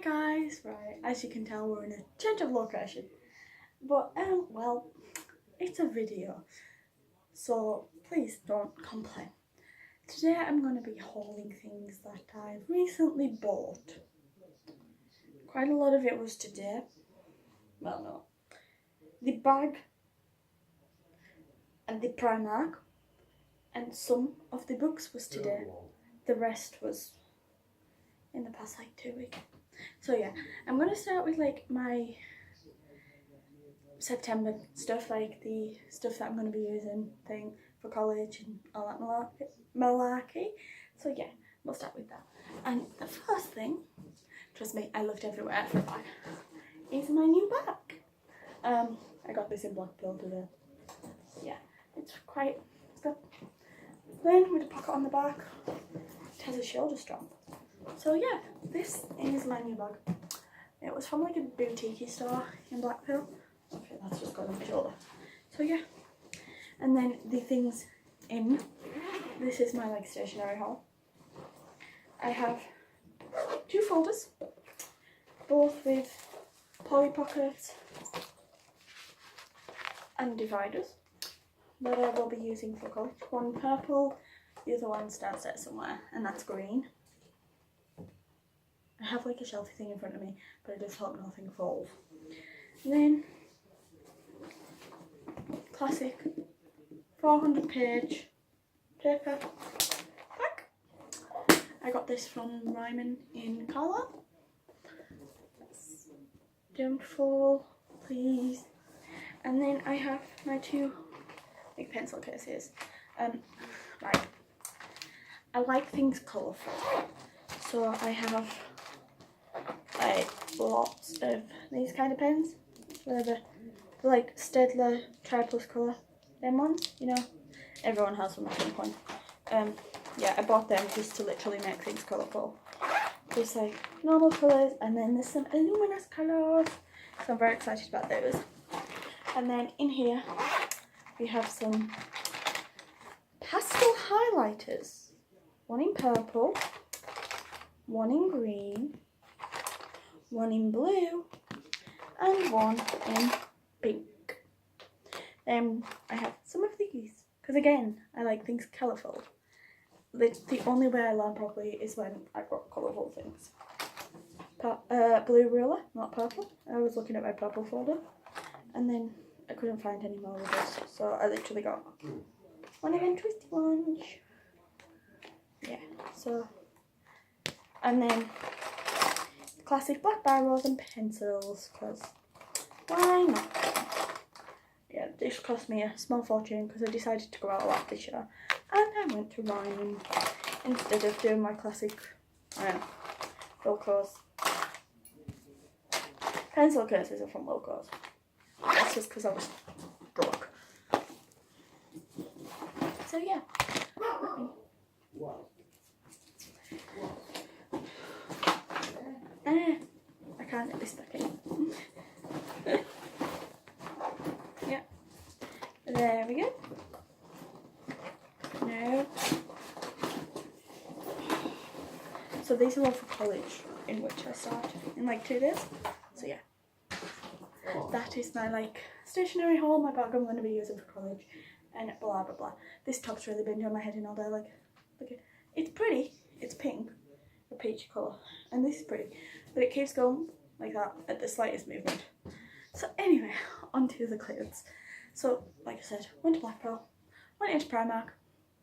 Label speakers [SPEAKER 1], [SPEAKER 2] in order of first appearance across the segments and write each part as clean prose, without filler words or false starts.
[SPEAKER 1] guys, right, as you can tell we're in a change of location, but well, it's a video, so please don't complain. Today I'm going to be hauling things that I've recently bought. Quite a lot of it was today. Well, no. The bag and the Primark and some of the books was today. The rest was in the past like 2 weeks. So yeah, I'm going to start with like my September stuff, like the stuff that I'm going to be using for college and all that malarkey. So yeah, we'll start with that. And the first thing, trust me, I looked everywhere for a bag, is my new bag. I got this in Blackpool today. Yeah, it's got thin with a pocket on the back. It has a shoulder strap. So yeah, this is my new bag. It was from like a boutique store in Blackpool. Okay, that's just got on my shoulder. So yeah, and then the things in, this is my like stationery haul. I have 2 folders, both with poly pockets and dividers that I will be using for college. One purple, the other one's downstairs somewhere, and that's green. I have like a shelfie thing in front of me, but I just hope nothing falls. And then, classic 400-page paper pack. I got this from Ryman in Carlisle. Don't fall, please. And then I have my 2 big pencil cases. Right, I like things colourful, so I have like lots of these kind of pens. They're like Staedtler Triplus colour, them ones, you know, everyone has them at some point. Yeah, I bought them just to literally make things colourful. There's like normal colours, and then there's some luminous colours, so I'm very excited about those. And then in here we have some pastel highlighters, one in purple, one in green, one in blue, and one in pink. I have some of these because again I like things colourful. The only way I learn properly is when I've got colourful things. Blue ruler, not purple. I was looking at my purple folder and then I couldn't find any more of this, so I literally got one of them twisty ones. Yeah, so, and then classic black biros and pencils, because why not? Yeah, this cost me a small fortune because I decided to go out a lot this year, and I went to Ryman instead of doing my classic Wilco's. Pencil cases are from Wilco's. That's just because I was broke. So yeah. I can't get this back in. Yeah. There we go. No. So these are all for college, in which I start in like 2 days. So yeah. That is my like stationery haul, my bag I'm going to be using for college, and blah blah blah. This top's really been doing my head in all day. Like, look at it's pretty. It's pink, a peachy colour, and this is pretty, but it keeps going like that at the slightest movement. So anyway, onto the clothes. So like I said, went to Blackpool, went into Primark.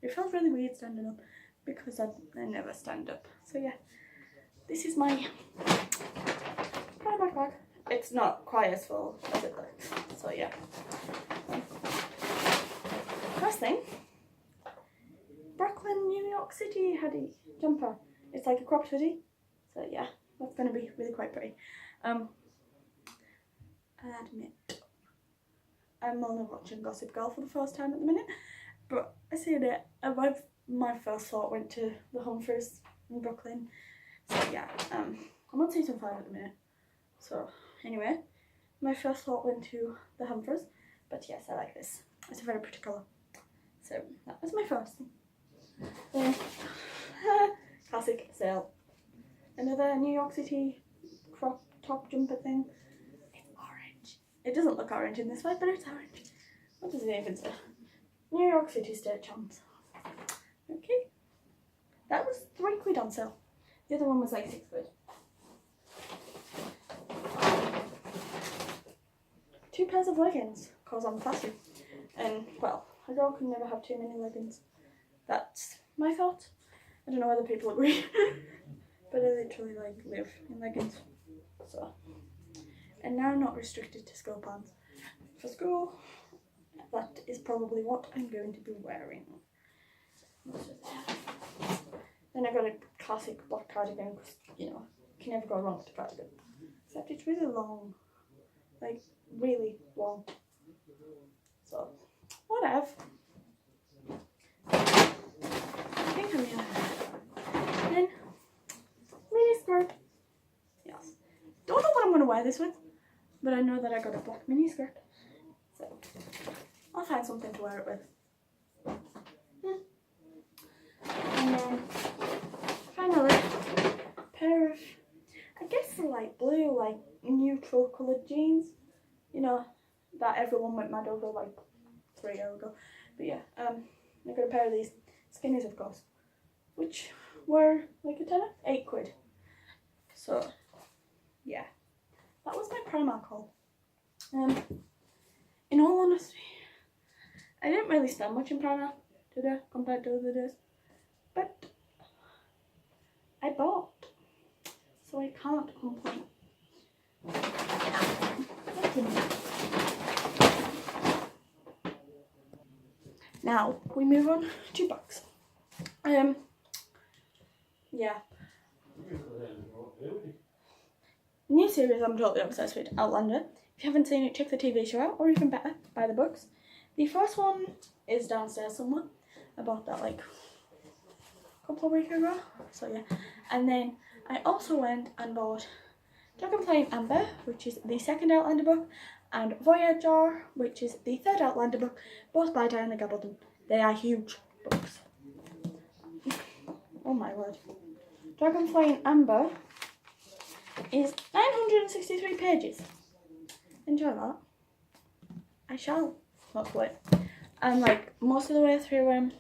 [SPEAKER 1] It felt really weird standing up because I never stand up. So yeah, this is my Primark bag. It's not quite as full as it looks, so yeah. First thing, Brooklyn, New York City hoodie jumper. It's like a cropped hoodie, so yeah, that's going to be really quite pretty. I admit, I'm only watching Gossip Girl for the first time at the minute, but I say that my first thought went to the Humphreys in Brooklyn, so yeah, I'm on season 5 at the minute, so anyway, my first thought went to the Humphreys, but yes, I like this. It's a very pretty colour. So that was my first thing. Classic sale. Another New York City crop top jumper thing. It's orange. It doesn't look orange in this way, but it's orange. What does it even say? New York City State Champs. Okay. That was £3 on sale. The other one was like £6. 2 pairs of leggings, cause I'm fussy. And, well, a girl can never have too many leggings. That's my thought. I don't know whether people agree. But I literally like live in leggings. So, and now I'm not restricted to school pants. For school, that is probably what I'm going to be wearing. Then I got a classic black cardigan because, you know, you can never go wrong with a cardigan. Except it's really long. Like, really long. So, whatever. I think I'm gonna. Then, mini skirt. Yes. Don't know what I'm gonna wear this with, but I know that I got a black mini skirt. So, I'll find something to wear it with. And then, finally, a pair of, I guess, light blue, like neutral coloured jeans. You know, that everyone went mad over like 3 years ago. But yeah, I got a pair of these skinnies, of course, which were like a tenner, £8. So, yeah, that was my Primark haul. In all honesty, I didn't really spend much in Primark today compared to other days, but I bought, so I can't complain. Now we move on to books. Yeah. New series I'm totally obsessed with, Outlander. If you haven't seen it, check the TV show out, or even better, buy the books. The first one is downstairs somewhere. I bought that like a couple of weeks ago, so yeah. And then I also went and bought Dragonfly and Amber, which is the second Outlander book, and Voyager, which is the third Outlander book, both by Diana Gabaldon. They are huge books. Oh my word. Dragonfly and Amber is 963 pages. Enjoy that. I shall, hopefully. I'm like most of the way through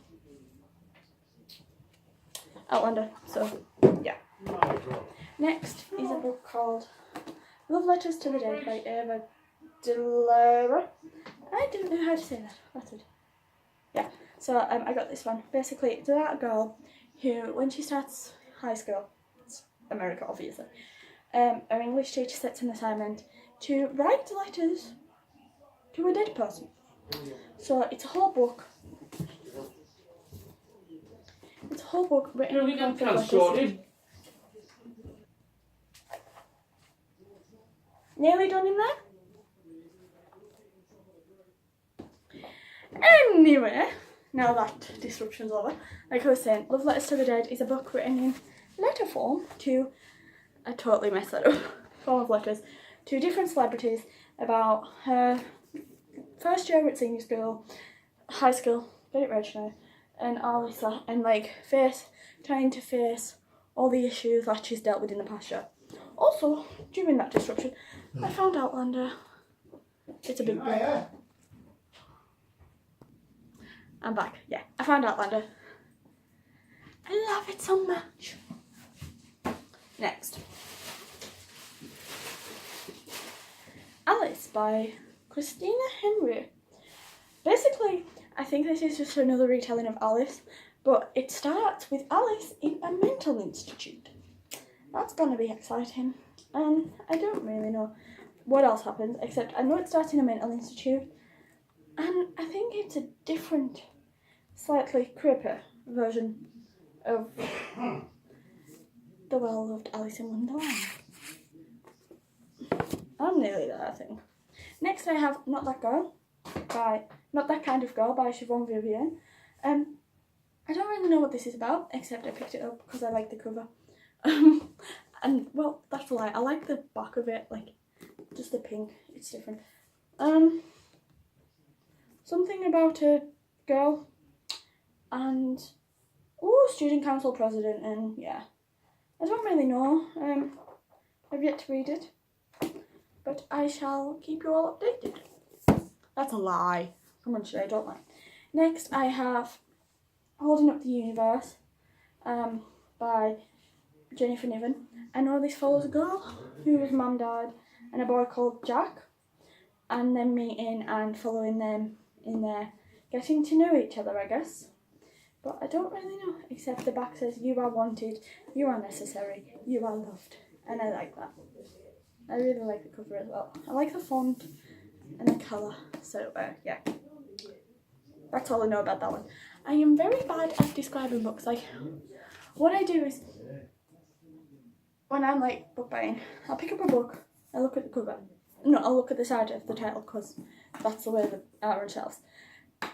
[SPEAKER 1] Outlander, so yeah. Next is a book called Love Letters to the Dead by Ava Delara. I don't know how to say that. That's it. Yeah. So I got this one. Basically, it's about a girl who, when she starts high school, it's America obviously, her English teacher sets an assignment to write letters to a dead person. So it's a whole book. It's a whole book written in conflict letters. Nearly done in there? Anyway, now that disruption's over, like I was saying, Love Letters to the Dead is a book written in letter form to, I totally messed that up, form of letters, to different celebrities about her first year at senior school, high school, get it right now, and all this, and like trying to face all the issues that she's dealt with in the past year. Also, during that disruption, I found Outlander. It's a big book. I'm back. Yeah, I found Outlander. I love it so much. Next. Alice by Christina Henry. Basically, I think this is just another retelling of Alice, but it starts with Alice in a mental institute. That's gonna be exciting. And I don't really know what else happens, except I know it starts in a mental institute, and I think it's a different, slightly creepier version of the well-loved Alice in Wonderland. I'm nearly there, I think. Next I have Not That Kind of Girl by Siobhan Vivian. I don't really know what this is about, except I picked it up because I like the cover. And, well, that's a lie. I like the back of it, like, just the pink. It's different. Something about a girl and, student council president, and, yeah. I don't really know. I have yet to read it, but I shall keep you all updated. That's a lie. Come on, Shay, don't lie. Next, I have Holding Up the Universe by Jennifer Niven. I know this follows a girl whose mum died and a boy called Jack, and them meeting and following them in their getting to know each other, I guess. But I don't really know, except the back says, you are wanted, you are necessary, you are loved. And I like that. I really like the cover as well. I like the font and the colour. So, yeah. That's all I know about that one. I am very bad at describing books. Like, what I do is, when I'm like book buying, I'll pick up a book, I look at the cover. No, I'll look at the side of the title because that's the way they are on shelves.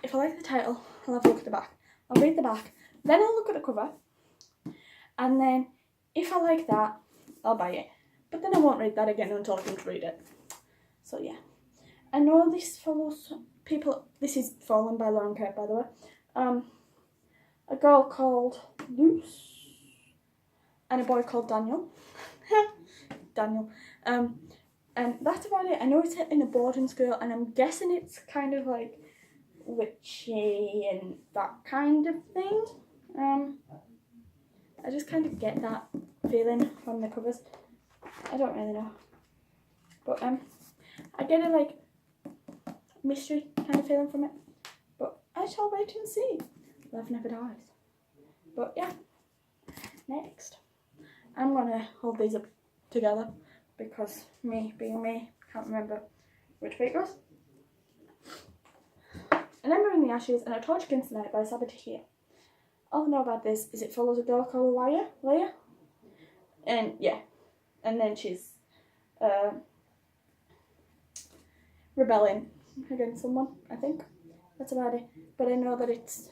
[SPEAKER 1] If I like the title, I'll have a look at the back. I'll read the back, then I'll look at the cover, and then if I like that, I'll buy it. But then I won't read that again until I can read it. So yeah. I know this follows people, this is Fallen by Lauren Kate, by the way. A girl called Luce, and a boy called Daniel. Daniel. And that's about it. I know it's set in a boarding school, and I'm guessing it's kind of like witchy and that kind of thing. I just kind of get that feeling from the covers. I don't really know, but I get a like mystery kind of feeling from it. But I shall wait and see. Love never dies. But yeah, next I'm gonna hold these up together because me being me, can't remember which way it goes. An Ember in the Ashes and A Torch Against the Night by Sabatia. All I know about this is it follows a girl called Leia. And yeah, and then she's rebelling against someone, I think. That's about it. But I know that it's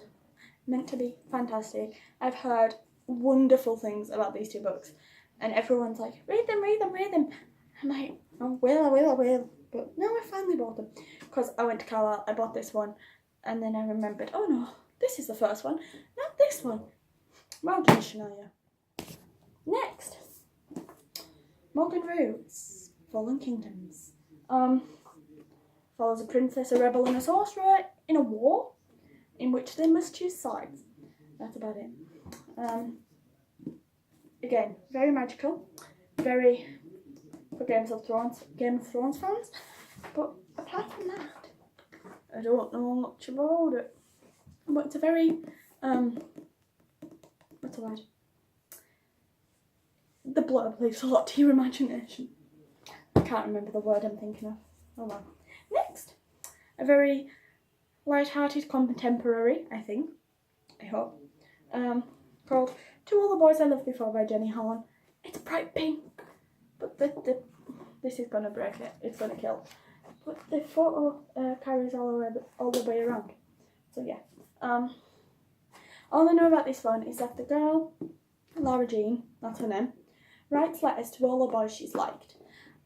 [SPEAKER 1] meant to be fantastic. I've heard wonderful things about these two books, and everyone's like, read them. I'm like, I will. But no, I finally bought them because I went to Carlisle, I bought this one, and then I remembered, oh no, this is the first one, not this one. Well done, Shania. Next, Morgan Roots, Fallen Kingdoms. Follows a princess, a rebel, and a sorcerer in a war in which they must choose sides. That's about it. Again, very magical, very for Game of Thrones fans. But apart from that, I don't know much about it. But it's a very what's the word? The blurb leaves a lot to your imagination. I can't remember the word I'm thinking of. Oh well. Next, a very light-hearted contemporary, I think, I hope, called To All the Boys I Loved Before by Jenny Holland. It's bright pink, but this is gonna break it. It's gonna kill. But the photo carries all the way around. So yeah. All I know about this one is that the girl, Laura Jean, that's her name, writes letters to all the boys she's liked,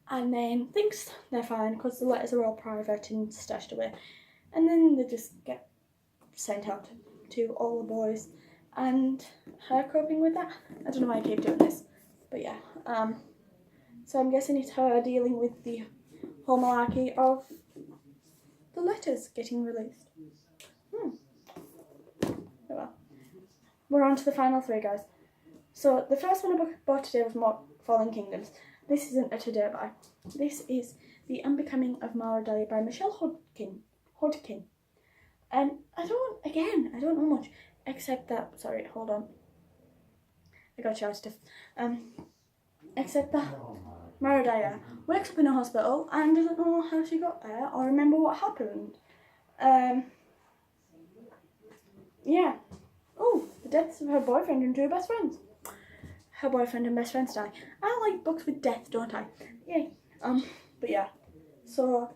[SPEAKER 1] and then thinks they're fine because the letters are all private and stashed away, and then they just get sent out to all the boys, and her coping with that. I don't know why I keep doing this, but yeah. So I'm guessing it's her dealing with the whole malarkey of the letters getting released. Oh well. We're on to the final three, guys. So the first one I bought today was more Fallen Kingdoms. This isn't a today buy. This is The Unbecoming of Mara Dye by Michelle Hodkin. And I don't know much, except that, sorry, hold on. I got shouted stuff. Except that Mara Dye wakes up in a hospital and doesn't know how she got there or remember what happened. Yeah. Oh, the deaths of her boyfriend and two best friends. Her boyfriend and best friends die. I like books with death, don't I? Yay. But yeah. So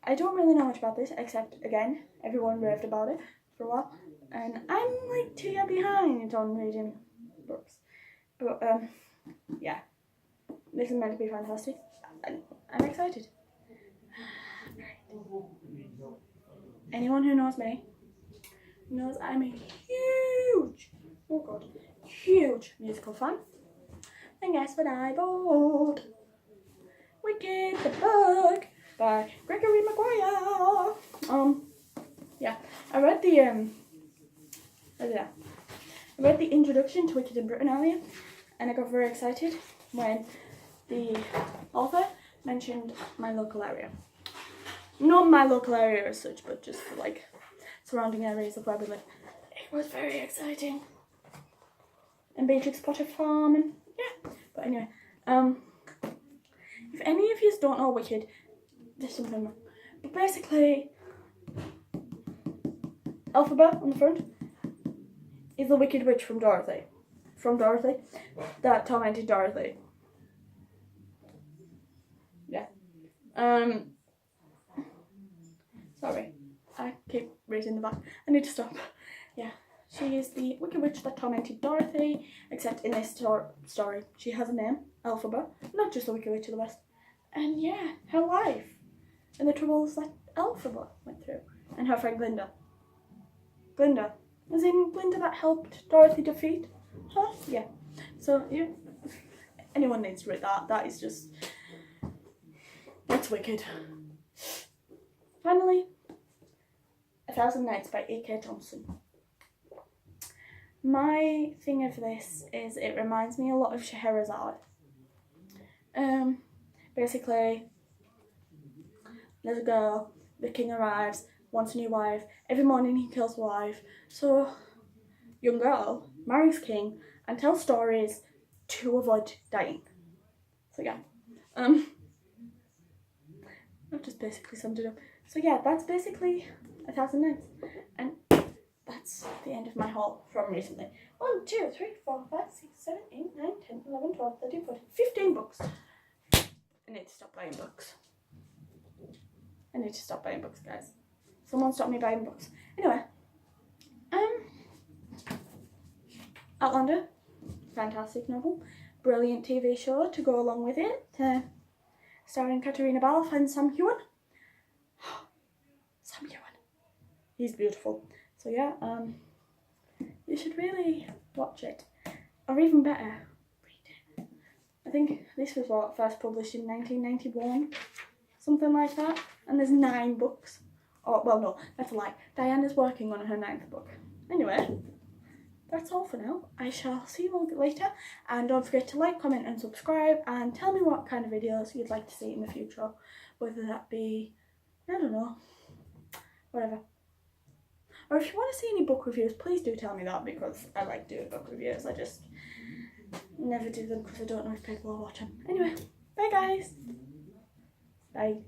[SPEAKER 1] I don't really know much about this, except again, everyone raved about it for a while, and I'm like 2 years behind on reading books. But yeah, this is meant to be fantastic, and I'm excited. Anyone who knows me knows I'm a huge musical fan. And guess what I bought? by Gregory Maguire. Yeah, I read the introduction to Wicked in Britain earlier, and I got very excited when the author mentioned my local area. Not my local area as such, but just like surrounding areas of where we live. It was very exciting. And Beatrix Potter Farm, and yeah. But anyway, if any of you don't know Wicked, there's something wrong. But basically, Elphaba on the front is the Wicked Witch from Dorothy. That tormented Dorothy. Yeah. Sorry, I keep raising the back. I need to stop. Yeah, she is the Wicked Witch that tormented Dorothy, except in this story, she has a name, Elphaba, not just the Wicked Witch of the West. And yeah, her life, and the troubles that Elphaba went through, and her friend Glinda. Glinda, as in Glinda that helped Dorothy defeat her? Yeah. So, yeah, anyone needs to read that. That is just, that's wicked. Finally, 1000 Nights by A.K. Thompson. My thing of this is it reminds me a lot of Scheherazade. Basically, there's a girl, the king arrives, wants a new wife, every morning he kills a wife, so young girl marries king and tells stories to avoid dying. So yeah, I've just basically summed it up. So yeah, that's basically 1000 Nights, and that's the end of my haul from recently. 1, 2, 3, 4, 5, 6, 7, 8, 9, 10, 11, 12, 13, 14, 15 books. I need to stop buying books. I need to stop buying books, guys. Someone stop me buying books. Anyway, Outlander, fantastic novel, brilliant TV show to go along with it, starring Katarina Balfe and Sam Heughan. Sam Heughan, he's beautiful. So yeah, you should really watch it, or even better, read it. I think this was what first published in 1991, something like that. And there's 9 books. Oh well, no, that's a lie. Diana's working on her 9th book. Anyway, that's all for now. I shall see you all later, and don't forget to like, comment and subscribe, and tell me what kind of videos you'd like to see in the future, whether that be, I don't know, whatever. Or if you want to see any book reviews, please do tell me that, because I like doing book reviews. I just never do them because I don't know if people are watching. Anyway, bye guys. Bye.